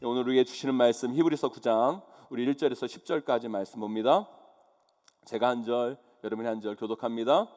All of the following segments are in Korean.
오늘 우리에게 주시는 말씀 히브리서 9장 우리 1절에서 10절까지 말씀 봅니다. 제가 한 절, 여러분이 한 절 교독합니다.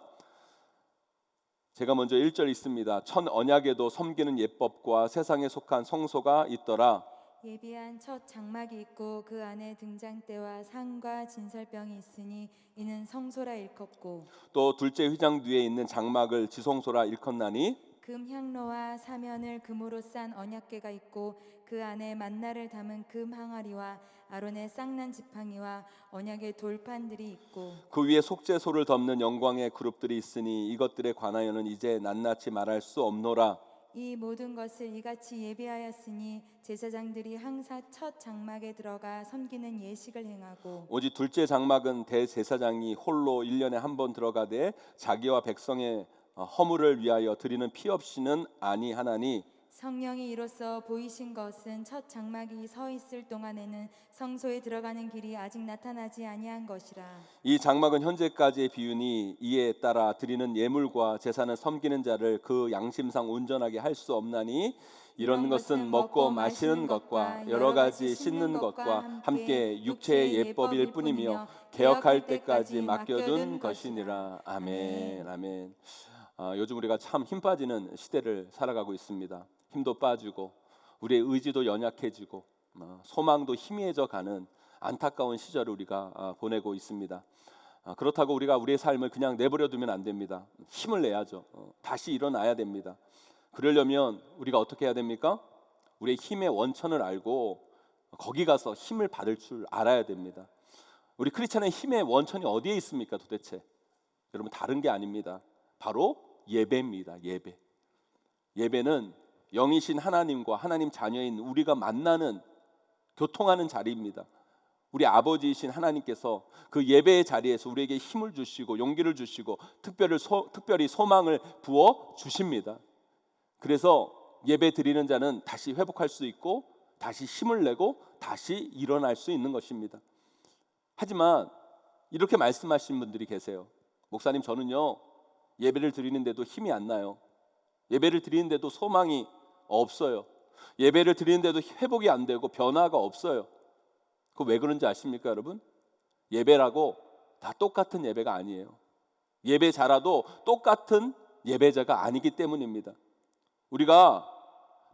제가 먼저 1절 읽습니다. 첫 언약에도 섬기는 예법과 세상에 속한 성소가 있더라. 예비한 첫 장막이 있고 그 안에 등잔대와 상과 진설병이 있으니 이는 성소라 일컫고, 또 둘째 휘장 뒤에 있는 장막을 지성소라 일컫나니, 금 향로와 사면을 금으로 싼 언약궤가 있고 그 안에 만나를 담은 금 항아리와 아론의 쌍난 지팡이와 언약의 돌판들이 있고, 그 위에 속죄소를 덮는 영광의 그룹들이 있으니 이것들에 관하여는 이제 낱낱이 말할 수 없노라. 이 모든 것을 이같이 예비하였으니 제사장들이 항상 첫 장막에 들어가 섬기는 예식을 행하고, 오직 둘째 장막은 대제사장이 홀로 1년에 한 번 들어가되 자기와 백성의 허물을 위하여 드리는 피 없이는 아니하나니, 성령이 이로써 보이신 것은 첫 장막이 서 있을 동안에는 성소에 들어가는 길이 아직 나타나지 아니한 것이라. 이 장막은 현재까지의 비유니 이에 따라 드리는 예물과 제사는 섬기는 자를 그 양심상 온전하게 할 수 없나니, 이런 것은 먹고 마시는 것과 여러 가지 씻는 것과 함께 육체의 예법일 뿐이며 개혁할 때까지 맡겨둔 것이니라. 아멘. 아멘. 요즘 우리가 참 힘 빠지는 시대를 살아가고 있습니다. 힘도 빠지고 우리의 의지도 연약해지고 소망도 희미해져 가는 안타까운 시절을 우리가 보내고 있습니다. 그렇다고 우리가 우리의 삶을 그냥 내버려 두면 안 됩니다. 힘을 내야죠. 다시 일어나야 됩니다. 그러려면 우리가 어떻게 해야 됩니까? 우리의 힘의 원천을 알고 거기 가서 힘을 받을 줄 알아야 됩니다. 우리 크리스찬의 힘의 원천이 어디에 있습니까 도대체? 여러분, 다른 게 아닙니다. 바로 예배입니다. 예배는 영이신 하나님과 하나님 자녀인 우리가 만나는, 교통하는 자리입니다. 우리 아버지이신 하나님께서 그 예배의 자리에서 우리에게 힘을 주시고 용기를 주시고 특별히 소망을 부어 주십니다. 그래서 예배 드리는 자는 다시 회복할 수 있고 다시 힘을 내고 다시 일어날 수 있는 것입니다. 하지만 이렇게 말씀하신 분들이 계세요. 목사님, 저는요 예배를 드리는데도 힘이 안 나요. 예배를 드리는데도 소망이 없어요. 예배를 드리는데도 회복이 안 되고 변화가 없어요. 그 왜 그런지 아십니까 여러분? 예배라고 다 똑같은 예배가 아니에요. 예배자라도 똑같은 예배자가 아니기 때문입니다. 우리가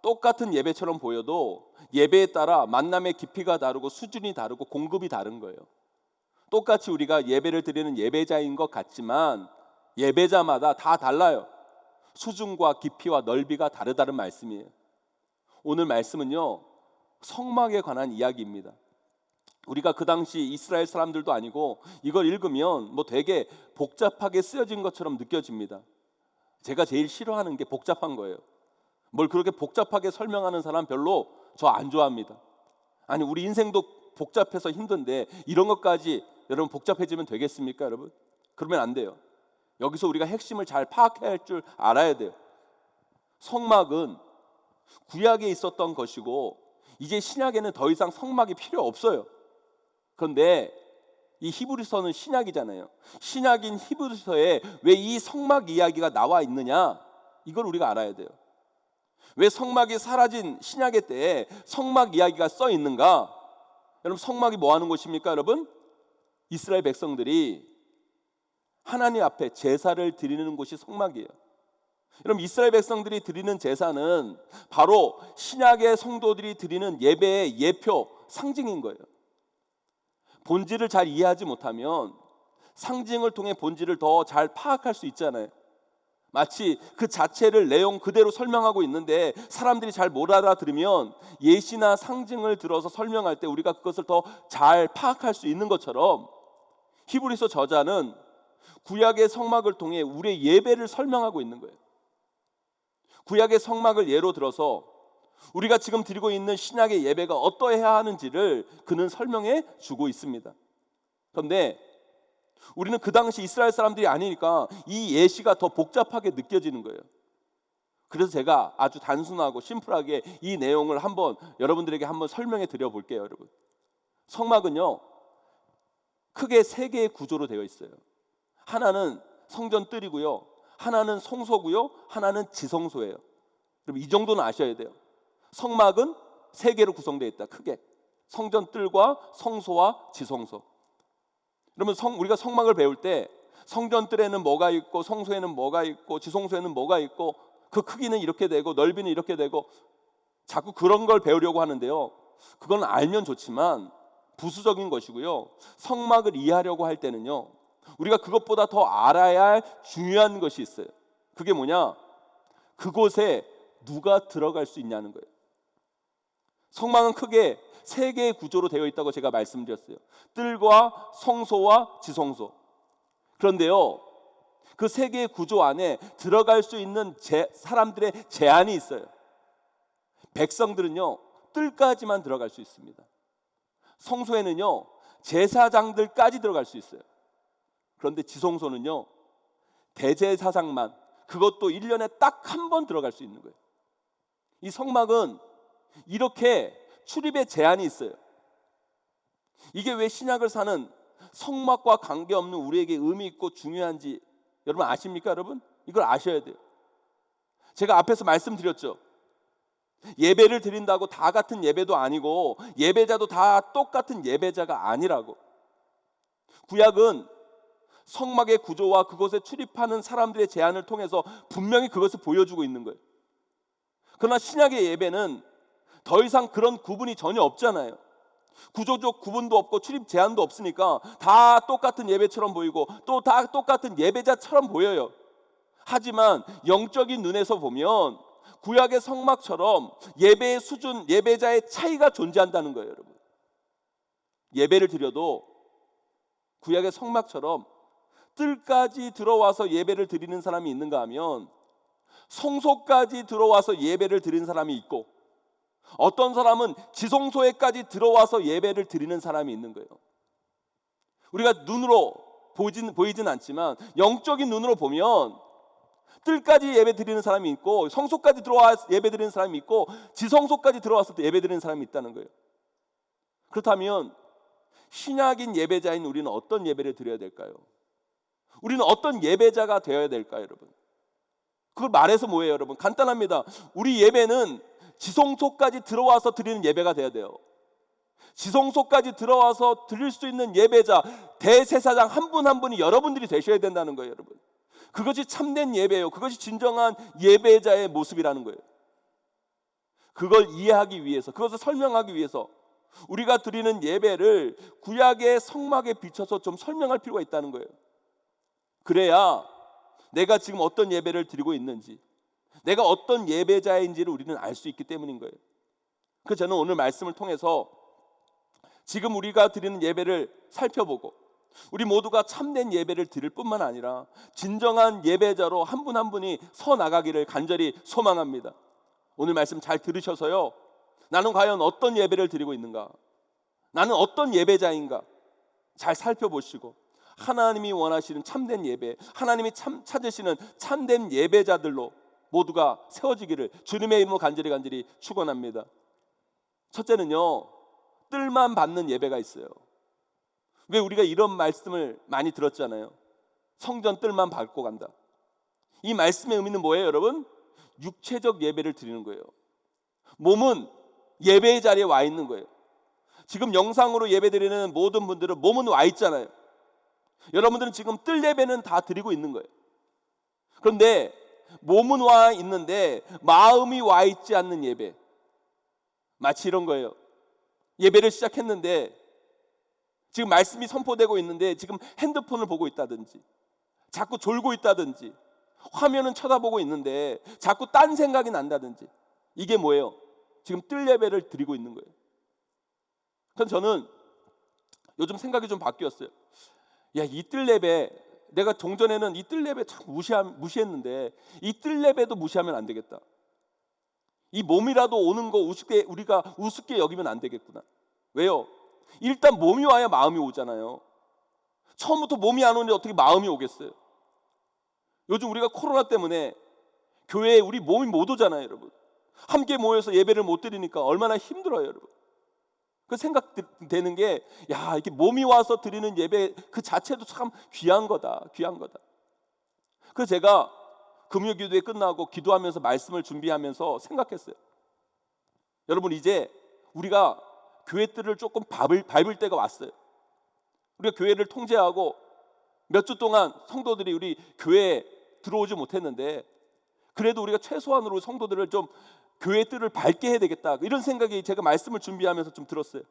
똑같은 예배처럼 보여도 예배에 따라 만남의 깊이가 다르고 수준이 다르고 공급이 다른 거예요. 똑같이 우리가 예배를 드리는 예배자인 것 같지만 예배자마다 다 달라요. 수준과 깊이와 넓이가 다르다는 말씀이에요. 오늘 말씀은요 성막에 관한 이야기입니다. 우리가 그 당시 이스라엘 사람들도 아니고 이걸 읽으면 뭐 되게 복잡하게 쓰여진 것처럼 느껴집니다. 제가 제일 싫어하는 게 복잡한 거예요. 뭘 그렇게 복잡하게 설명하는 사람 별로 저 안 좋아합니다. 아니, 우리 인생도 복잡해서 힘든데 이런 것까지 여러분 복잡해지면 되겠습니까 여러분? 그러면 안 돼요. 여기서 우리가 핵심을 잘 파악해야 할 줄 알아야 돼요. 성막은 구약에 있었던 것이고 이제 신약에는 더 이상 성막이 필요 없어요. 그런데 이 히브리서는 신약이잖아요. 신약인 히브리서에 왜 이 성막 이야기가 나와 있느냐, 이걸 우리가 알아야 돼요. 왜 성막이 사라진 신약의 때에 성막 이야기가 써 있는가? 여러분, 성막이 뭐 하는 곳입니까 여러분? 이스라엘 백성들이 하나님 앞에 제사를 드리는 곳이 성막이에요. 여러분, 이스라엘 백성들이 드리는 제사는 바로 신약의 성도들이 드리는 예배의 예표, 상징인 거예요. 본질을 잘 이해하지 못하면 상징을 통해 본질을 더 잘 파악할 수 있잖아요. 마치 그 자체를 내용 그대로 설명하고 있는데 사람들이 잘 못 알아들으면 예시나 상징을 들어서 설명할 때 우리가 그것을 더 잘 파악할 수 있는 것처럼 히브리서 저자는 구약의 성막을 통해 우리의 예배를 설명하고 있는 거예요. 구약의 성막을 예로 들어서 우리가 지금 드리고 있는 신약의 예배가 어떠해야 하는지를 그는 설명해 주고 있습니다. 그런데 우리는 그 당시 이스라엘 사람들이 아니니까 이 예시가 더 복잡하게 느껴지는 거예요. 그래서 제가 아주 단순하고 심플하게 이 내용을 여러분들에게 한번 설명해 드려 볼게요. 여러분, 성막은요 크게 세 개의 구조로 되어 있어요. 하나는 성전 뜰이고요, 하나는 성소고요, 하나는 지성소예요. 여러분, 이 정도는 아셔야 돼요. 성막은 세 개로 구성되어 있다. 크게 성전 뜰과 성소와 지성소. 그러면 우리가 성막을 배울 때 성전 뜰에는 뭐가 있고 성소에는 뭐가 있고 지성소에는 뭐가 있고 그 크기는 이렇게 되고 넓이는 이렇게 되고 자꾸 그런 걸 배우려고 하는데요, 그건 알면 좋지만 부수적인 것이고요. 성막을 이해하려고 할 때는요, 우리가 그것보다 더 알아야 할 중요한 것이 있어요. 그게 뭐냐? 그곳에 누가 들어갈 수 있냐는 거예요. 성막은 크게 세 개의 구조로 되어 있다고 제가 말씀드렸어요. 뜰과 성소와 지성소. 그런데요, 그 세 개의 구조 안에 들어갈 수 있는 사람들의 제한이 있어요. 백성들은요, 뜰까지만 들어갈 수 있습니다. 성소에는요, 제사장들까지 들어갈 수 있어요. 그런데 지성소는요, 대제사장만, 그것도 1년에 딱 한 번 들어갈 수 있는 거예요. 이 성막은 이렇게 출입에 제한이 있어요. 이게 왜 신약을 사는 성막과 관계없는 우리에게 의미 있고 중요한지 여러분 아십니까? 여러분 이걸 아셔야 돼요. 제가 앞에서 말씀드렸죠. 예배를 드린다고 다 같은 예배도 아니고 예배자도 다 똑같은 예배자가 아니라고. 구약은 성막의 구조와 그곳에 출입하는 사람들의 제한을 통해서 분명히 그것을 보여주고 있는 거예요. 그러나 신약의 예배는 더 이상 그런 구분이 전혀 없잖아요. 구조적 구분도 없고 출입 제한도 없으니까 다 똑같은 예배처럼 보이고 또 다 똑같은 예배자처럼 보여요. 하지만 영적인 눈에서 보면 구약의 성막처럼 예배의 수준, 예배자의 차이가 존재한다는 거예요, 여러분. 예배를 드려도 구약의 성막처럼 뜰까지 들어와서 예배를 드리는 사람이 있는가 하면 성소까지 들어와서 예배를 드리는 사람이 있고 어떤 사람은 지성소에까지 들어와서 예배를 드리는 사람이 있는 거예요. 우리가 눈으로 보이진 않지만 영적인 눈으로 보면 뜰까지 예배 드리는 사람이 있고 성소까지 들어와 예배 드리는 사람이 있고 지성소까지 들어와서 예배 드리는 사람이 있다는 거예요. 그렇다면 신약인 예배자인 우리는 어떤 예배를 드려야 될까요? 우리는 어떤 예배자가 되어야 될까요, 여러분? 그걸 말해서 뭐예요, 여러분? 간단합니다. 우리 예배는 지성소까지 들어와서 드리는 예배가 돼야 돼요. 지성소까지 들어와서 드릴 수 있는 예배자, 대제사장 한 분 한 분이 여러분들이 되셔야 된다는 거예요, 여러분. 그것이 참된 예배예요. 그것이 진정한 예배자의 모습이라는 거예요. 그걸 이해하기 위해서, 그것을 설명하기 위해서 우리가 드리는 예배를 구약의 성막에 비춰서 좀 설명할 필요가 있다는 거예요. 그래야 내가 지금 어떤 예배를 드리고 있는지, 내가 어떤 예배자인지를 우리는 알 수 있기 때문인 거예요. 그래서 저는 오늘 말씀을 통해서 지금 우리가 드리는 예배를 살펴보고 우리 모두가 참된 예배를 드릴 뿐만 아니라 진정한 예배자로 한 분 한 분이 서 나가기를 간절히 소망합니다. 오늘 말씀 잘 들으셔서요, 나는 과연 어떤 예배를 드리고 있는가, 나는 어떤 예배자인가 잘 살펴보시고 하나님이 원하시는 참된 예배, 하나님이 찾으시는 참된 예배자들로 모두가 세워지기를 주님의 이름으로 간절히 축원합니다. 첫째는요, 뜰만 받는 예배가 있어요. 왜 우리가 이런 말씀을 많이 들었잖아요. 성전 뜰만 밟고 간다. 이 말씀의 의미는 뭐예요, 여러분? 육체적 예배를 드리는 거예요. 몸은 예배의 자리에 와 있는 거예요. 지금 영상으로 예배 드리는 모든 분들은 몸은 와 있잖아요. 여러분들은 지금 뜰 예배는 다 드리고 있는 거예요. 그런데 몸은 와 있는데 마음이 와 있지 않는 예배, 마치 이런 거예요. 예배를 시작했는데 지금 말씀이 선포되고 있는데 지금 핸드폰을 보고 있다든지 자꾸 졸고 있다든지 화면은 쳐다보고 있는데 자꾸 딴 생각이 난다든지, 이게 뭐예요? 지금 뜰 예배를 드리고 있는 거예요. 그래서 저는 요즘 생각이 좀 바뀌었어요. 야, 이 뜰 예배, 내가 종전에는 이 뜰 예배 참 무시했는데 이 뜰 예배도 무시하면 안 되겠다. 이 몸이라도 오는 거 우리가 우습게 여기면 안 되겠구나. 왜요? 일단 몸이 와야 마음이 오잖아요. 처음부터 몸이 안 오는데 어떻게 마음이 오겠어요? 요즘 우리가 코로나 때문에 교회에 우리 몸이 못 오잖아요, 여러분. 함께 모여서 예배를 못 드리니까 얼마나 힘들어요, 여러분. 그 생각되는 게, 야, 이렇게 몸이 와서 드리는 예배 그 자체도 참 귀한 거다. 그래서 제가 금요기도회 끝나고 기도하면서 말씀을 준비하면서 생각했어요. 여러분, 이제 우리가 교회들을 조금 밟을 때가 왔어요. 우리가 교회를 통제하고 몇 주 동안 성도들이 우리 교회에 들어오지 못했는데, 그래도 우리가 최소한으로 성도들을 좀 교회 뜰을 밟게 해야 되겠다, 이런 생각이 제가 말씀을 준비하면서 좀 들었어요.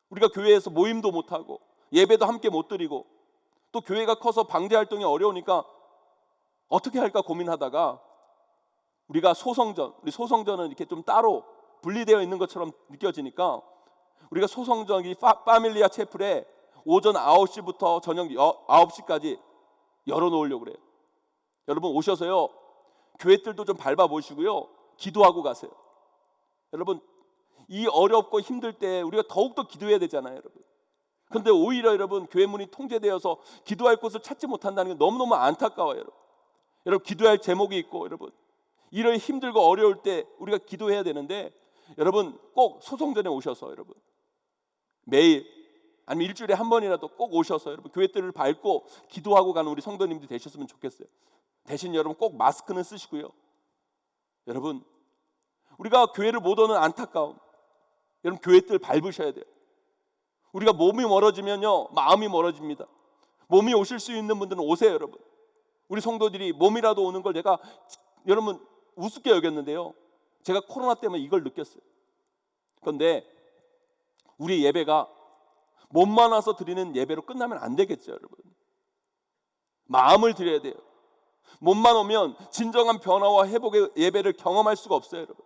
우리가 교회에서 모임도 못하고 예배도 함께 못 드리고 또 교회가 커서 방제 활동이 어려우니까 어떻게 할까 고민하다가 우리가 우리 소성전은 이렇게 좀 따로 분리되어 있는 것처럼 느껴지니까 우리가 소성전이 파밀리아 채플에 오전 9시부터 저녁 9시까지 열어놓으려고 그래요. 여러분 오셔서요, 교회들도 좀 밟아보시고요, 기도하고 가세요. 여러분, 이 어렵고 힘들 때 우리가 더욱더 기도해야 되잖아요, 여러분. 그런데 오히려 여러분, 교회 문이 통제되어서 기도할 곳을 찾지 못한다는 게 너무너무 안타까워요, 여러분. 여러분, 기도할 제목이 있고, 여러분, 이런 힘들고 어려울 때 우리가 기도해야 되는데, 여러분 꼭 소성전에 오셔서 여러분 매일 아니면 일주일에 한 번이라도 꼭 오셔서 여러분 교회들을 밟고 기도하고 가는 우리 성도님들이 되셨으면 좋겠어요. 대신 여러분 꼭 마스크는 쓰시고요. 여러분, 우리가 교회를 못 오는 안타까움, 여러분 교회들 밟으셔야 돼요. 우리가 몸이 멀어지면요, 마음이 멀어집니다. 몸이 오실 수 있는 분들은 오세요, 여러분. 우리 성도들이 몸이라도 오는 걸 제가 여러분 우습게 여겼는데요, 제가 코로나 때문에 이걸 느꼈어요. 그런데 우리 예배가 몸만 와서 드리는 예배로 끝나면 안 되겠죠, 여러분. 마음을 드려야 돼요. 몸만 오면 진정한 변화와 회복의 예배를 경험할 수가 없어요, 여러분.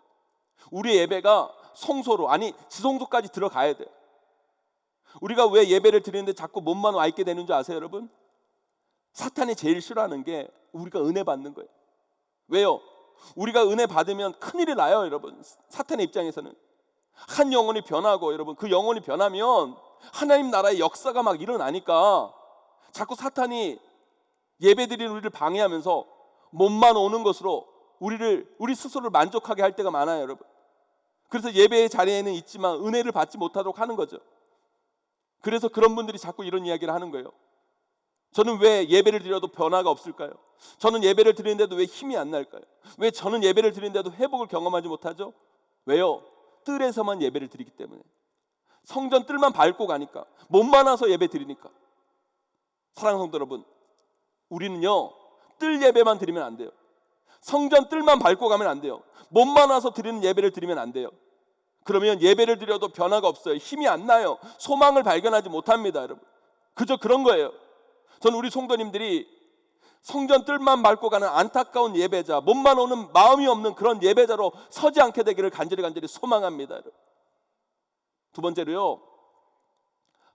우리 예배가 성소로, 아니 지성소까지 들어가야 돼요. 우리가 왜 예배를 드리는데 자꾸 몸만 와 있게 되는 줄 아세요, 여러분? 사탄이 제일 싫어하는 게 우리가 은혜 받는 거예요. 왜요? 우리가 은혜 받으면 큰일이 나요, 여러분. 사탄의 입장에서는 한 영혼이 변하고, 여러분 그 영혼이 변하면 하나님 나라의 역사가 막 일어나니까 자꾸 사탄이 예배드리는 우리를 방해하면서 몸만 오는 것으로 우리 스스로를 만족하게 할 때가 많아요, 여러분. 그래서 예배의 자리에는 있지만 은혜를 받지 못하도록 하는 거죠. 그래서 그런 분들이 자꾸 이런 이야기를 하는 거예요. 저는 왜 예배를 드려도 변화가 없을까요? 저는 예배를 드리는데도 왜 힘이 안 날까요? 왜 저는 예배를 드리는데도 회복을 경험하지 못하죠? 왜요? 뜰에서만 예배를 드리기 때문에. 성전 뜰만 밟고 가니까, 몸만 와서 예배 드리니까. 사랑하는 성도 여러분, 우리는요 뜰 예배만 드리면 안 돼요. 성전 뜰만 밟고 가면 안 돼요. 몸만 와서 드리는 예배를 드리면 안 돼요. 그러면 예배를 드려도 변화가 없어요. 힘이 안 나요. 소망을 발견하지 못합니다, 여러분. 그저 그런 거예요. 저는 우리 성도님들이 성전 뜰만 밟고 가는 안타까운 예배자, 몸만 오는 마음이 없는 그런 예배자로 서지 않게 되기를 간절히 소망합니다, 여러분. 두 번째로요,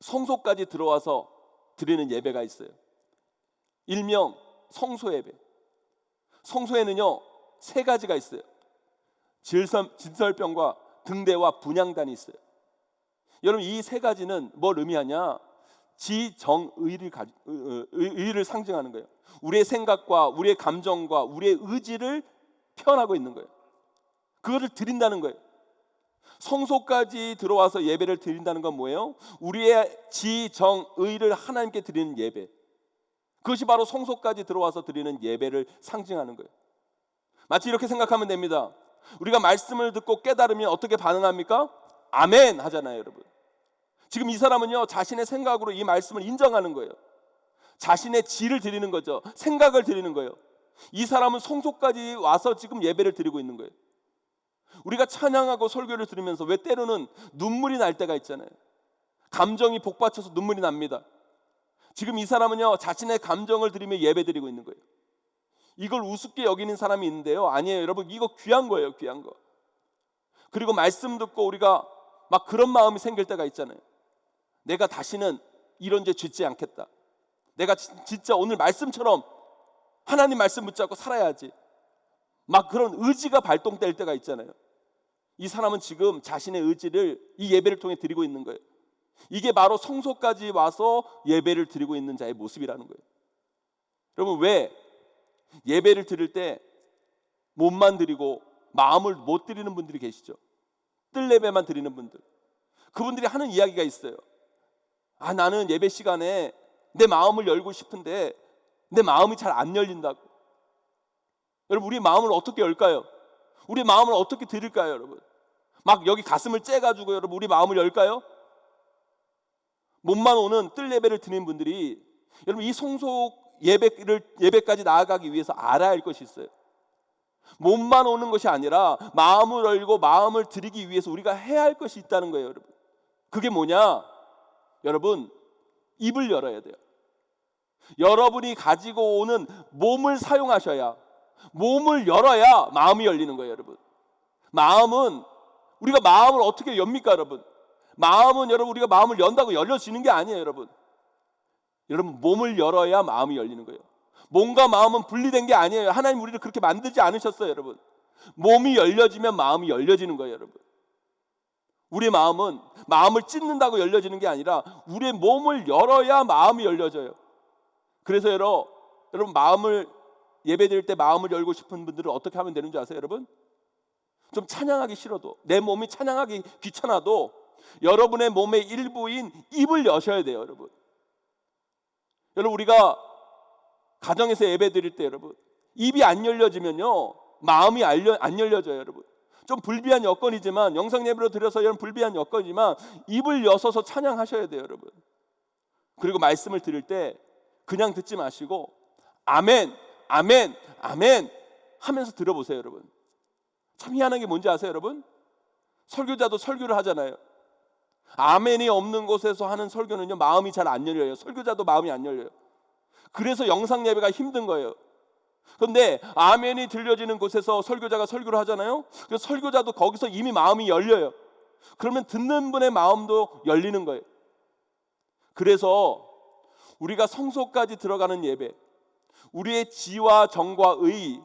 성소까지 들어와서 드리는 예배가 있어요. 일명 성소 예배. 성소에는요 세 가지가 있어요. 진설병과 등대와 분향단이 있어요. 여러분, 이 세 가지는 뭘 의미하냐? 지정의를 상징하는 거예요. 우리의 생각과 우리의 감정과 우리의 의지를 표현하고 있는 거예요. 그거를 드린다는 거예요. 성소까지 들어와서 예배를 드린다는 건 뭐예요? 우리의 지정의를 하나님께 드리는 예배. 그것이 바로 성소까지 들어와서 드리는 예배를 상징하는 거예요. 마치 이렇게 생각하면 됩니다. 우리가 말씀을 듣고 깨달으면 어떻게 반응합니까? 아멘 하잖아요, 여러분. 지금 이 사람은요 자신의 생각으로 이 말씀을 인정하는 거예요. 자신의 지를 드리는 거죠. 생각을 드리는 거예요. 이 사람은 성소까지 와서 지금 예배를 드리고 있는 거예요. 우리가 찬양하고 설교를 들으면서 왜 때로는 눈물이 날 때가 있잖아요. 감정이 복받쳐서 눈물이 납니다. 지금 이 사람은요 자신의 감정을 드리며 예배 드리고 있는 거예요. 이걸 우습게 여기는 사람이 있는데요, 아니에요, 여러분. 이거 귀한 거예요, 귀한 거. 그리고 말씀 듣고 우리가 막 그런 마음이 생길 때가 있잖아요. 내가 다시는 이런 죄 짓지 않겠다. 내가 진짜 오늘 말씀처럼 하나님 말씀 붙잡고 살아야지. 막 그런 의지가 발동될 때가 있잖아요. 이 사람은 지금 자신의 의지를 이 예배를 통해 드리고 있는 거예요. 이게 바로 성소까지 와서 예배를 드리고 있는 자의 모습이라는 거예요. 여러분, 왜 예배를 드릴 때 몸만 드리고 마음을 못 드리는 분들이 계시죠? 뜰 예배만 드리는 분들. 그분들이 하는 이야기가 있어요. 나는 예배 시간에 내 마음을 열고 싶은데 내 마음이 잘 안 열린다고. 여러분, 우리 마음을 어떻게 열까요? 우리 마음을 어떻게 드릴까요, 여러분? 막 여기 가슴을 째가지고 여러분 우리 마음을 열까요? 몸만 오는 뜰 예배를 드리는 분들이 여러분 이 성속 예배까지 나아가기 위해서 알아야 할 것이 있어요. 몸만 오는 것이 아니라 마음을 열고 마음을 드리기 위해서 우리가 해야 할 것이 있다는 거예요, 여러분. 그게 뭐냐? 여러분, 입을 열어야 돼요. 여러분이 가지고 오는 몸을 사용하셔야, 몸을 열어야 마음이 열리는 거예요, 여러분. 마음은 우리가 마음을 어떻게 엽니까, 여러분? 마음은 여러분 우리가 마음을 연다고 열려지는 게 아니에요, 여러분. 여러분 몸을 열어야 마음이 열리는 거예요. 몸과 마음은 분리된 게 아니에요. 하나님 우리를 그렇게 만들지 않으셨어요, 여러분. 몸이 열려지면 마음이 열려지는 거예요, 여러분. 우리의 마음은 마음을 찢는다고 열려지는 게 아니라 우리의 몸을 열어야 마음이 열려져요. 그래서 여러분 마음을 예배드릴 때 마음을 열고 싶은 분들은 어떻게 하면 되는 줄 아세요, 여러분? 좀 찬양하기 싫어도, 내 몸이 찬양하기 귀찮아도 여러분의 몸의 일부인 입을 여셔야 돼요, 여러분. 여러분 우리가 가정에서 예배 드릴 때 여러분 입이 안 열려지면요 마음이 안 열려져요, 여러분. 좀 불비한 여건이지만 영상 예배로 드려서 이런 불비한 여건이지만 입을 여서서 찬양하셔야 돼요, 여러분. 그리고 말씀을 드릴 때 그냥 듣지 마시고 아멘, 아멘, 아멘 하면서 들어보세요, 여러분. 참 희한한 게 뭔지 아세요, 여러분? 설교자도 설교를 하잖아요. 아멘이 없는 곳에서 하는 설교는요 마음이 잘 안 열려요. 설교자도 마음이 안 열려요. 그래서 영상 예배가 힘든 거예요. 그런데 아멘이 들려지는 곳에서 설교자가 설교를 하잖아요. 그래서 설교자도 거기서 이미 마음이 열려요. 그러면 듣는 분의 마음도 열리는 거예요. 그래서 우리가 성소까지 들어가는 예배, 우리의 지와 정과 의,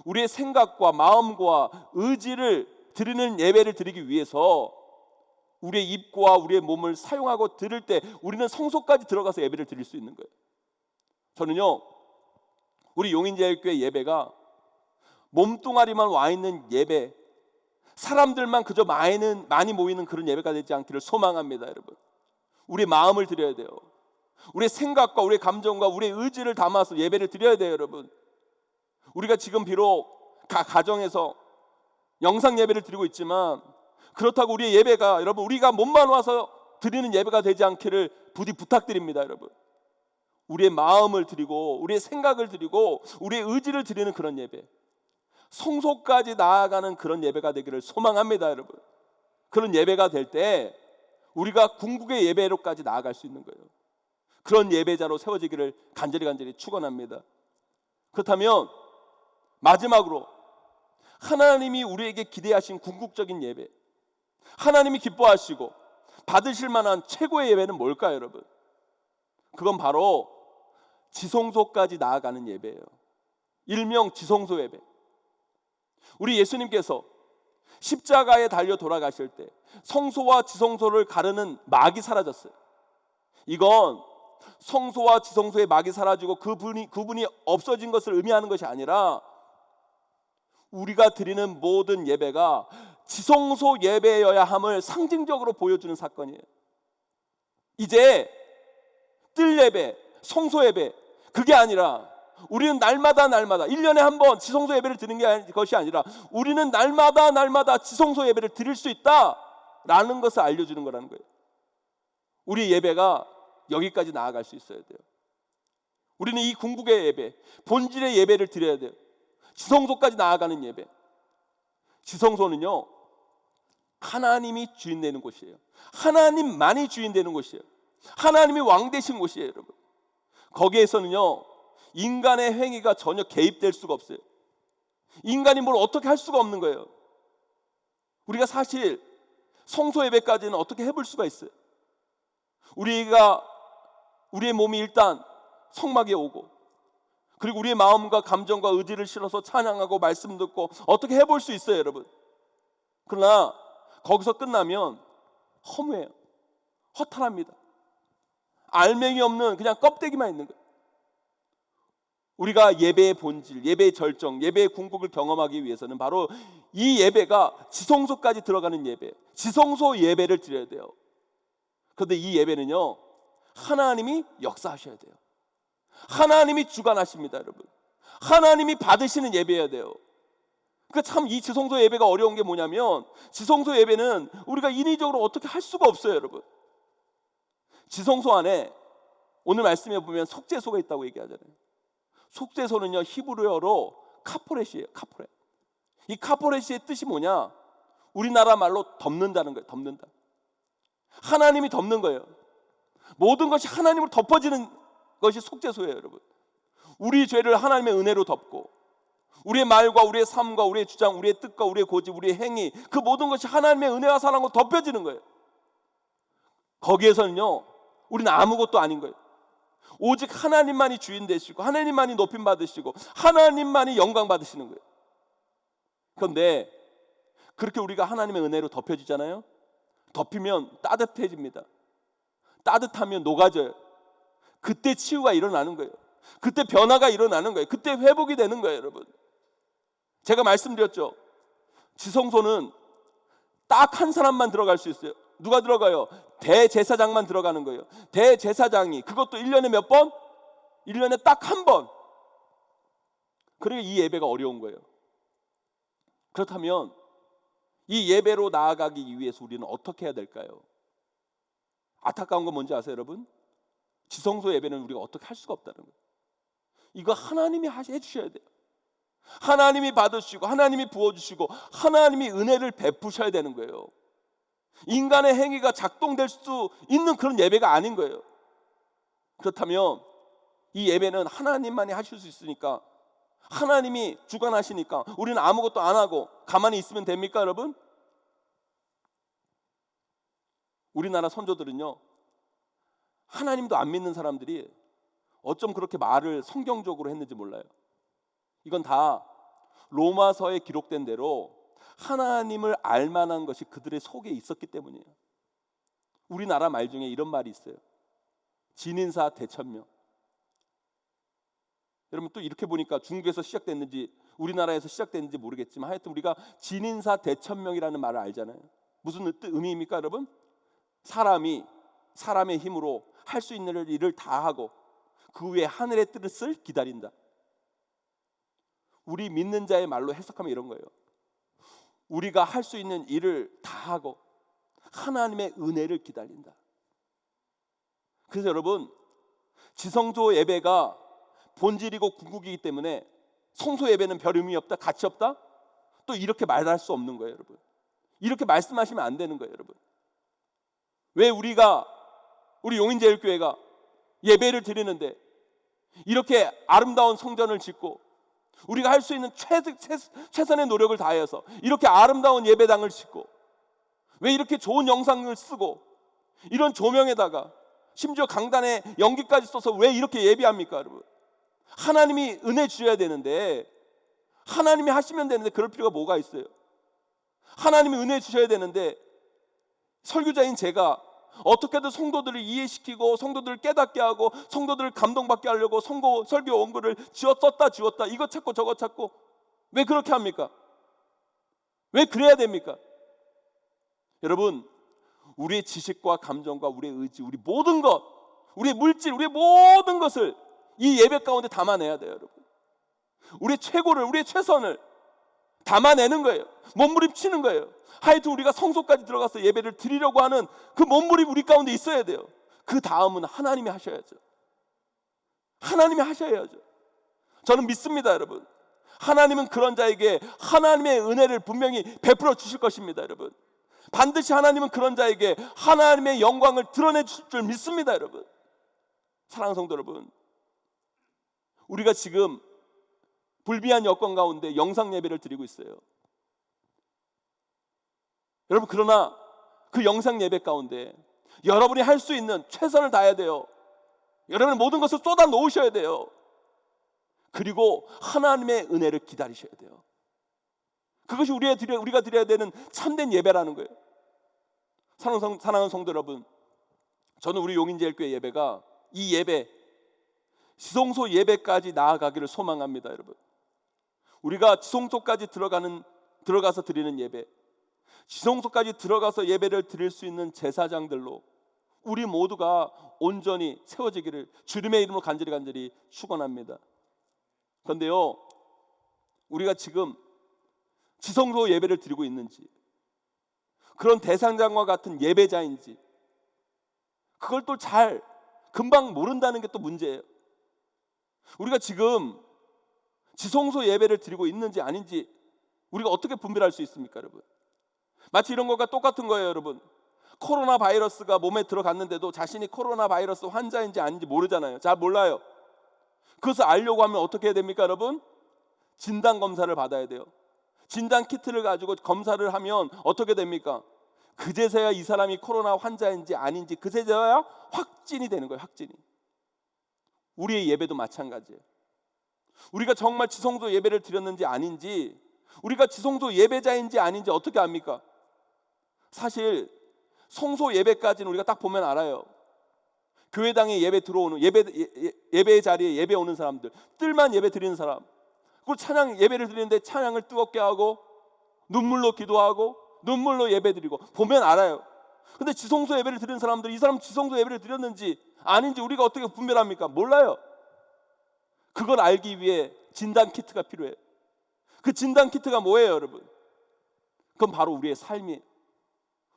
우리의 생각과 마음과 의지를 드리는 예배를 드리기 위해서 우리의 입과 우리의 몸을 사용하고 드릴 때 우리는 성소까지 들어가서 예배를 드릴 수 있는 거예요. 저는요 우리 용인제일교회 예배가 몸뚱아리만 와 있는 예배, 사람들만 그저 많이 모이는 그런 예배가 되지 않기를 소망합니다, 여러분. 우리의 마음을 드려야 돼요. 우리의 생각과 우리의 감정과 우리의 의지를 담아서 예배를 드려야 돼요, 여러분. 우리가 지금 비록 가정에서 영상 예배를 드리고 있지만 그렇다고 우리의 예배가 여러분 우리가 몸만 와서 드리는 예배가 되지 않기를 부디 부탁드립니다, 여러분. 우리의 마음을 드리고 우리의 생각을 드리고 우리의 의지를 드리는 그런 예배, 성소까지 나아가는 그런 예배가 되기를 소망합니다, 여러분. 그런 예배가 될 때 우리가 궁극의 예배로까지 나아갈 수 있는 거예요. 그런 예배자로 세워지기를 간절히 축원합니다. 그렇다면 마지막으로 하나님이 우리에게 기대하신 궁극적인 예배, 하나님이 기뻐하시고 받으실 만한 최고의 예배는 뭘까요, 여러분? 그건 바로 지성소까지 나아가는 예배예요. 일명 지성소 예배. 우리 예수님께서 십자가에 달려 돌아가실 때 성소와 지성소를 가르는 막이 사라졌어요. 이건 성소와 지성소의 막이 사라지고 그분이 없어진 것을 의미하는 것이 아니라 우리가 드리는 모든 예배가 지성소 예배여야 함을 상징적으로 보여주는 사건이에요. 이제 뜰 예배, 성소 예배 그게 아니라 우리는 날마다 1년에 한 번 지성소 예배를 드리는 것이 아니라 우리는 날마다 지성소 예배를 드릴 수 있다라는 것을 알려주는 거라는 거예요. 우리 예배가 여기까지 나아갈 수 있어야 돼요. 우리는 이 궁극의 예배, 본질의 예배를 드려야 돼요. 지성소까지 나아가는 예배. 지성소는요 하나님이 주인 되는 곳이에요. 하나님만이 주인 되는 곳이에요. 하나님이 왕 되신 곳이에요, 여러분. 거기에서는요 인간의 행위가 전혀 개입될 수가 없어요. 인간이 뭘 어떻게 할 수가 없는 거예요. 우리가 사실 성소 예배까지는 어떻게 해볼 수가 있어요. 우리의 몸이 일단 성막에 오고 그리고 우리의 마음과 감정과 의지를 실어서 찬양하고 말씀 듣고 어떻게 해볼 수 있어요, 여러분. 그러나 거기서 끝나면 허무해요. 허탈합니다. 알맹이 없는 그냥 껍데기만 있는 거예요. 우리가 예배의 본질, 예배의 절정, 예배의 궁극을 경험하기 위해서는 바로 이 예배가 지성소까지 들어가는 예배, 지성소 예배를 드려야 돼요. 그런데 이 예배는요 하나님이 역사하셔야 돼요. 하나님이 주관하십니다, 여러분. 하나님이 받으시는 예배여야 돼요. 그러니까 참 이 지성소 예배가 어려운 게 뭐냐면, 지성소 예배는 우리가 인위적으로 어떻게 할 수가 없어요, 여러분. 지성소 안에 오늘 말씀해 보면 속죄소가 있다고 얘기하잖아요. 속죄소는요, 히브리어로 카포렛이에요. 카포렛. 이 카포렛의 뜻이 뭐냐? 우리나라 말로 덮는다는 거예요. 덮는다. 하나님이 덮는 거예요. 모든 것이 하나님으로 덮어지는 것이 속죄소예요, 여러분. 우리 죄를 하나님의 은혜로 덮고, 우리의 말과 우리의 삶과 우리의 주장, 우리의 뜻과 우리의 고집, 우리의 행위, 그 모든 것이 하나님의 은혜와 사랑으로 덮여지는 거예요. 거기에서는요, 우리는 아무것도 아닌 거예요. 오직 하나님만이 주인 되시고, 하나님만이 높임 받으시고, 하나님만이 영광 받으시는 거예요. 그런데 그렇게 우리가 하나님의 은혜로 덮여지잖아요. 덮이면 따뜻해집니다. 따뜻하면 녹아져요. 그때 치유가 일어나는 거예요. 그때 변화가 일어나는 거예요. 그때 회복이 되는 거예요, 여러분. 제가 말씀드렸죠. 지성소는 딱 한 사람만 들어갈 수 있어요. 누가 들어가요? 대제사장만 들어가는 거예요. 대제사장이, 그것도 1년에 몇 번? 1년에 딱 한 번. 그러니까 이 예배가 어려운 거예요. 그렇다면 이 예배로 나아가기 위해서 우리는 어떻게 해야 될까요? 안타까운 건 뭔지 아세요, 여러분? 지성소 예배는 우리가 어떻게 할 수가 없다는 거예요. 이거 하나님이 해주셔야 돼요. 하나님이 받으시고, 하나님이 부어주시고, 하나님이 은혜를 베푸셔야 되는 거예요. 인간의 행위가 작동될 수 있는 그런 예배가 아닌 거예요. 그렇다면 이 예배는 하나님만이 하실 수 있으니까, 하나님이 주관하시니까 우리는 아무것도 안 하고 가만히 있으면 됩니까, 여러분? 우리나라 선조들은요, 하나님도 안 믿는 사람들이 어쩜 그렇게 말을 성경적으로 했는지 몰라요. 이건 다 로마서에 기록된 대로 하나님을 알만한 것이 그들의 속에 있었기 때문이에요. 우리나라 말 중에 이런 말이 있어요. 진인사 대천명. 여러분, 또 이렇게 보니까 중국에서 시작됐는지 우리나라에서 시작됐는지 모르겠지만, 하여튼 우리가 진인사 대천명이라는 말을 알잖아요. 무슨 의미입니까, 여러분? 사람이 사람의 힘으로 할 수 있는 일을 다 하고 그 위에 하늘의 뜻을 기다린다. 우리 믿는 자의 말로 해석하면 이런 거예요. 우리가 할 수 있는 일을 다 하고 하나님의 은혜를 기다린다. 그래서 여러분, 지성소 예배가 본질이고 궁극이기 때문에 성소 예배는 별 의미 없다, 가치 없다, 또 이렇게 말할 수 없는 거예요, 여러분. 이렇게 말씀하시면 안 되는 거예요, 여러분. 왜 우리 용인제일교회가 예배를 드리는데 이렇게 아름다운 성전을 짓고 우리가 할 수 있는 최선의 노력을 다해서 이렇게 아름다운 예배당을 짓고, 왜 이렇게 좋은 영상을 쓰고 이런 조명에다가 심지어 강단에 연기까지 써서 왜 이렇게 예배합니까, 여러분? 하나님이 은혜 주셔야 되는데, 하나님이 하시면 되는데 그럴 필요가 뭐가 있어요? 하나님이 은혜 주셔야 되는데 설교자인 제가 어떻게든 성도들을 이해시키고 성도들을 깨닫게 하고 성도들을 감동받게 하려고 설교 원고를 지웠다 이거 찾고 저거 찾고, 왜 그렇게 합니까? 왜 그래야 됩니까? 여러분, 우리의 지식과 감정과 우리의 의지, 우리 모든 것, 우리의 물질, 우리의 모든 것을 이 예배 가운데 담아내야 돼요, 여러분. 우리의 최고를, 우리의 최선을 담아내는 거예요. 몸부림치는 거예요. 하여튼 우리가 성소까지 들어가서 예배를 드리려고 하는 그 몸부림 우리 가운데 있어야 돼요. 그 다음은 하나님이 하셔야죠. 하나님이 하셔야죠. 저는 믿습니다, 여러분. 하나님은 그런 자에게 하나님의 은혜를 분명히 베풀어 주실 것입니다, 여러분. 반드시 하나님은 그런 자에게 하나님의 영광을 드러내 주실 줄 믿습니다, 여러분. 사랑하는 성도 여러분, 우리가 지금 불비한 여건 가운데 영상 예배를 드리고 있어요. 여러분, 그러나 그 영상 예배 가운데 여러분이 할 수 있는 최선을 다해야 돼요. 여러분은 모든 것을 쏟아 놓으셔야 돼요. 그리고 하나님의 은혜를 기다리셔야 돼요. 그것이 우리가 드려야 되는 참된 예배라는 거예요. 사랑하는 성도 여러분, 저는 우리 용인제일교회 예배가 이 예배, 지성소 예배까지 나아가기를 소망합니다, 여러분. 우리가 지성소까지 들어가서 드리는 예배, 지성소까지 들어가서 예배를 드릴 수 있는 제사장들로 우리 모두가 온전히 세워지기를 주님의 이름으로 간절히 축원합니다. 그런데요, 우리가 지금 지성소 예배를 드리고 있는지, 그런 대상장과 같은 예배자인지, 그걸 또 잘 금방 모른다는 게 또 문제예요. 우리가 지금 지성소 예배를 드리고 있는지 아닌지 우리가 어떻게 분별할 수 있습니까, 여러분? 마치 이런 것과 똑같은 거예요, 여러분. 코로나 바이러스가 몸에 들어갔는데도 자신이 코로나 바이러스 환자인지 아닌지 모르잖아요. 잘 몰라요. 그것을 알려고 하면 어떻게 해야 됩니까, 여러분? 진단 검사를 받아야 돼요. 진단 키트를 가지고 검사를 하면 어떻게 됩니까? 그제서야 이 사람이 코로나 환자인지 아닌지 그제서야 확진이 되는 거예요. 확진이. 우리의 예배도 마찬가지예요. 우리가 정말 지성소 예배를 드렸는지 아닌지, 우리가 지성소 예배자인지 아닌지 어떻게 압니까? 사실 성소 예배까지는 우리가 딱 보면 알아요. 교회당에 예배 들어오는 예배의 자리에 예배 오는 사람들, 뜰만 예배 드리는 사람, 그리고 찬양 예배를 드리는데 찬양을 뜨겁게 하고 눈물로 기도하고 눈물로 예배 드리고 보면 알아요. 근데 지성소 예배를 드리는 사람들, 이 사람 지성소 예배를 드렸는지 아닌지 우리가 어떻게 분별합니까? 몰라요. 그걸 알기 위해 진단 키트가 필요해요. 그 진단 키트가 뭐예요, 여러분? 그건 바로 우리의 삶이에요.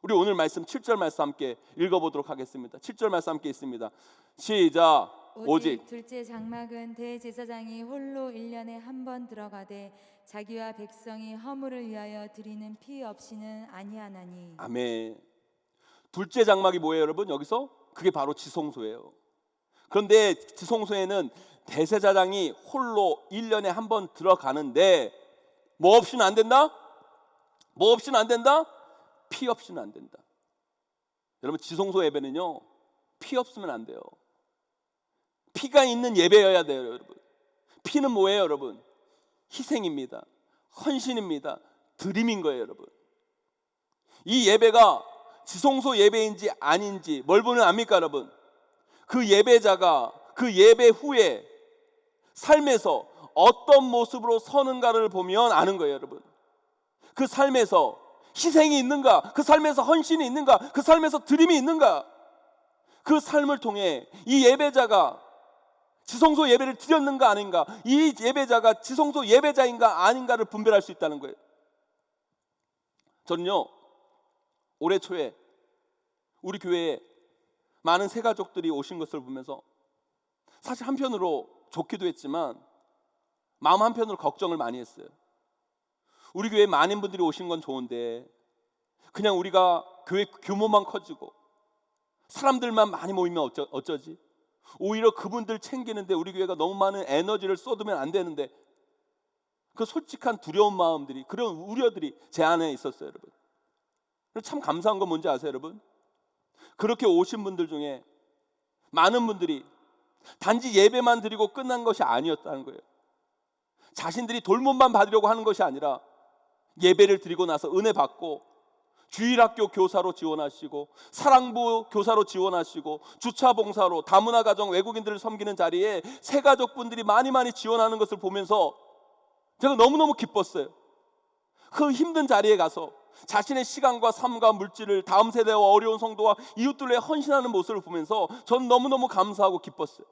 우리 오늘 말씀 7절 말씀 함께 읽어보도록 하겠습니다. 7절 말씀 함께 있습니다. 시작. 오직 둘째 장막은 대제사장이 홀로 1년에 한 번 들어가되 자기와 백성이 허물을 위하여 드리는 피 없이는 아니하나니. 아멘. 둘째 장막이 뭐예요, 여러분? 여기서 그게 바로 지성소예요. 그런데 지성소에는 대제사장이 홀로 1년에 한 번 들어가는데 뭐 없이는 안 된다? 뭐 없이는 안 된다? 피 없이는 안 된다. 여러분, 지성소 예배는요, 피 없으면 안 돼요. 피가 있는 예배여야 돼요, 여러분. 피는 뭐예요, 여러분? 희생입니다. 헌신입니다. 드림인 거예요, 여러분. 이 예배가 지성소 예배인지 아닌지 뭘 보면 압니까, 여러분? 그 예배자가 그 예배 후에 삶에서 어떤 모습으로 서는가를 보면 아는 거예요, 여러분. 그 삶에서 희생이 있는가? 그 삶에서 헌신이 있는가? 그 삶에서 드림이 있는가? 그 삶을 통해 이 예배자가 지성소 예배를 드렸는가 아닌가, 이 예배자가 지성소 예배자인가 아닌가를 분별할 수 있다는 거예요. 저는요, 올해 초에 우리 교회에 많은 새가족들이 오신 것을 보면서 사실 한편으로 좋기도 했지만 마음 한편으로 걱정을 많이 했어요. 우리 교회에 많은 분들이 오신 건 좋은데 그냥 우리가 교회 규모만 커지고 사람들만 많이 모이면 어쩌지? 오히려 그분들 챙기는데 우리 교회가 너무 많은 에너지를 쏟으면 안 되는데, 그 솔직한 두려운 마음들이, 그런 우려들이 제 안에 있었어요, 여러분. 참 감사한 건 뭔지 아세요, 여러분? 그렇게 오신 분들 중에 많은 분들이 단지 예배만 드리고 끝난 것이 아니었다는 거예요. 자신들이 돌봄만 받으려고 하는 것이 아니라 예배를 드리고 나서 은혜 받고 주일학교 교사로 지원하시고 사랑부 교사로 지원하시고 주차봉사로 다문화 가정 외국인들을 섬기는 자리에 새가족분들이 많이 지원하는 것을 보면서 제가 너무너무 기뻤어요. 그 힘든 자리에 가서 자신의 시간과 삶과 물질을 다음 세대와 어려운 성도와 이웃들에 헌신하는 모습을 보면서 전 너무너무 감사하고 기뻤어요.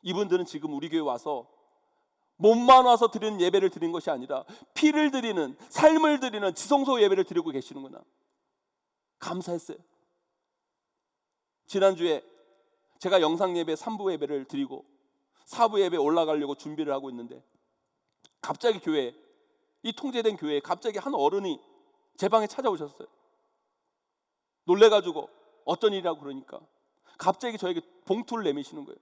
이분들은 지금 우리 교회 와서 몸만 와서 드리는 예배를 드린 것이 아니라 피를 드리는, 삶을 드리는 지성소 예배를 드리고 계시는구나. 감사했어요. 지난주에 제가 영상 예배 3부 예배를 드리고 4부 예배 올라가려고 준비를 하고 있는데 갑자기 교회에, 이 통제된 교회에 갑자기 한 어른이 제 방에 찾아오셨어요. 놀래가지고 어떤 일이라고 그러니까 갑자기 저에게 봉투를 내미시는 거예요.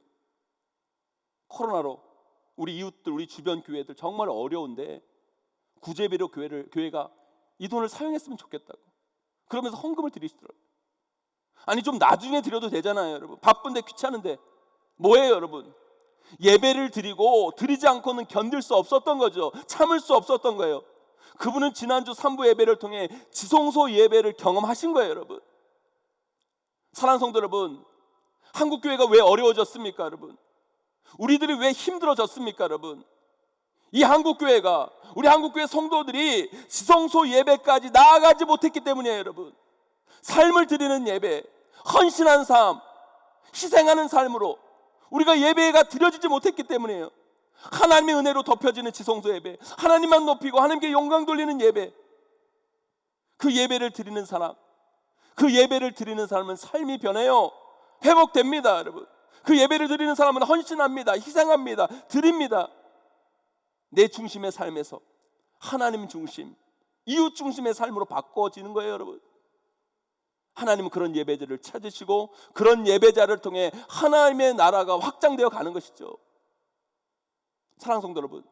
코로나로 우리 이웃들, 우리 주변 교회들 정말 어려운데 구제비로 교회가 이 돈을 사용했으면 좋겠다고 그러면서 헌금을 드리시더라고요. 아니 좀 나중에 드려도 되잖아요, 여러분. 바쁜데 귀찮은데 뭐예요, 여러분? 예배를 드리고 드리지 않고는 견딜 수 없었던 거죠. 참을 수 없었던 거예요. 그분은 지난주 3부 예배를 통해 지성소 예배를 경험하신 거예요, 여러분. 사랑하는 성도 여러분, 한국교회가 왜 어려워졌습니까, 여러분? 우리들이 왜 힘들어졌습니까, 여러분? 이 한국교회가, 우리 한국교회 성도들이 지성소 예배까지 나아가지 못했기 때문이에요, 여러분. 삶을 드리는 예배, 헌신한 삶, 희생하는 삶으로 우리가 예배가 드려지지 못했기 때문이에요. 하나님의 은혜로 덮여지는 지성소 예배, 하나님만 높이고 하나님께 영광 돌리는 예배, 그 예배를 드리는 사람, 그 예배를 드리는 사람은 삶이 변해요. 회복됩니다, 여러분. 그 예배를 드리는 사람은 헌신합니다, 희생합니다, 드립니다. 내 중심의 삶에서 하나님 중심, 이웃 중심의 삶으로 바꿔지는 거예요, 여러분. 하나님은 그런 예배자를 찾으시고 그런 예배자를 통해 하나님의 나라가 확장되어 가는 것이죠. 사랑하는 성도 여러분,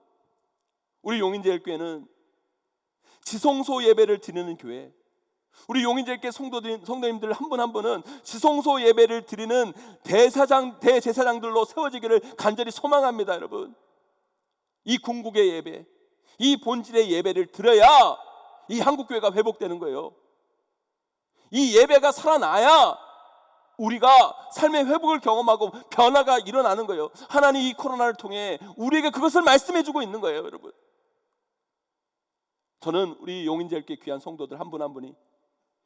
우리 용인제일교회는 지성소 예배를 드리는 교회, 우리 용인제일교회 성도님들 한 분 한 분은 지성소 예배를 드리는 대제사장들로 세워지기를 간절히 소망합니다. 여러분, 이 궁극의 예배, 이 본질의 예배를 드려야 이 한국교회가 회복되는 거예요. 이 예배가 살아나야 우리가 삶의 회복을 경험하고 변화가 일어나는 거예요. 하나님 이 코로나를 통해 우리에게 그것을 말씀해 주고 있는 거예요, 여러분. 저는 우리 용인제일교회 귀한 성도들 한 분 한 분이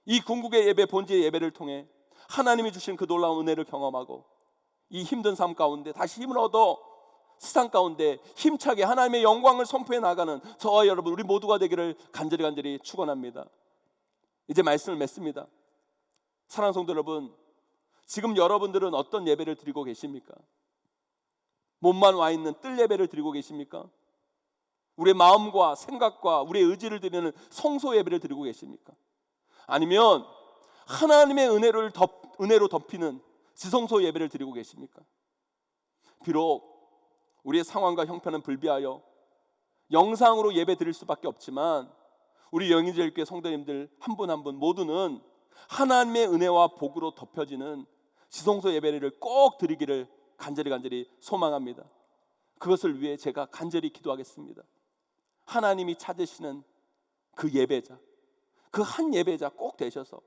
이 궁극의 예배, 본질의 예배를 통해 하나님이 주신 그 놀라운 은혜를 경험하고 이 힘든 삶 가운데 다시 힘을 얻어 세상 가운데 힘차게 하나님의 영광을 선포해 나가는 저와 여러분, 우리 모두가 되기를 간절히 축원합니다. 이제 말씀을 맺습니다. 사랑하는 성도 여러분, 지금 여러분들은 어떤 예배를 드리고 계십니까? 몸만 와 있는 뜰 예배를 드리고 계십니까? 우리의 마음과 생각과 우리의 의지를 드리는 성소 예배를 드리고 계십니까? 아니면 하나님의 은혜로 덮이는 지성소 예배를 드리고 계십니까? 비록 우리의 상황과 형편은 불비하여 영상으로 예배 드릴 수밖에 없지만 우리 영인제일교회 성도님들 한 분 한 분 모두는 하나님의 은혜와 복으로 덮여지는 지성소 예배를 꼭 드리기를 간절히 소망합니다. 그것을 위해 제가 간절히 기도하겠습니다. 하나님이 찾으시는 그 예배자, 그 한 예배자 꼭 되셔서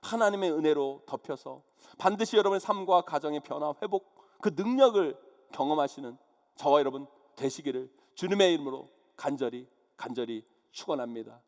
하나님의 은혜로 덮여서 반드시 여러분의 삶과 가정의 변화, 회복, 그 능력을 경험하시는 저와 여러분 되시기를 주님의 이름으로 간절히 축원합니다.